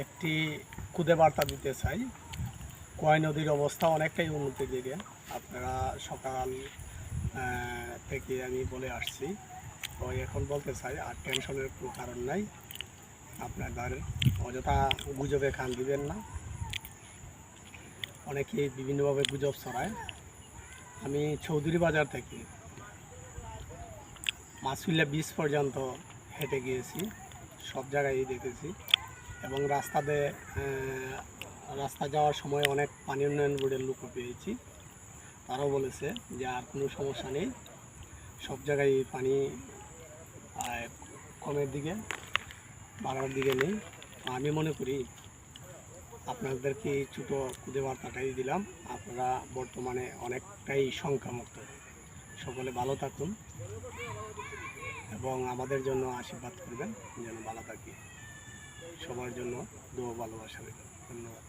একটি খুদে বার্তা দিতে চাই। কয় নদীর অবস্থা অনেকটাই উন্নতির দিকে। আপনারা সকাল থেকে আমি বলে আসছি, তো এখন বলতে চাই আর টেনশনের কোনো কারণ নাই। আপনাদের অযথা গুজবে কান দিবেন না। অনেকেই বিভিন্নভাবে গুজব ছড়ায়। আমি চৌধুরী বাজার থেকে মাছুল্লা বীজ পর্যন্ত হেঁটে গিয়েছি, সব জায়গায় দেখেছি এবং রাস্তা যাওয়ার সময় অনেক পানি উন্নয়ন বোর্ডের লোকও পেয়েছি। তারাও বলেছে যে আর কোনো সমস্যা নেই, সব জায়গায় পানি কমের দিকে, বাড়ার দিকে নেই। আমি মনে করি আপনাদেরকে এই ছোটো খুদে বার্তাটাই দিলাম। আপনারা বর্তমানে অনেকটাই সংখ্যামুক্ত। সকলে ভালো থাকুন এবং আমাদের জন্য আশীর্বাদ করবেন যেন ভালো থাকি। সবার জন্য দোয়া ভালোবাসা রইল। ধন্যবাদ।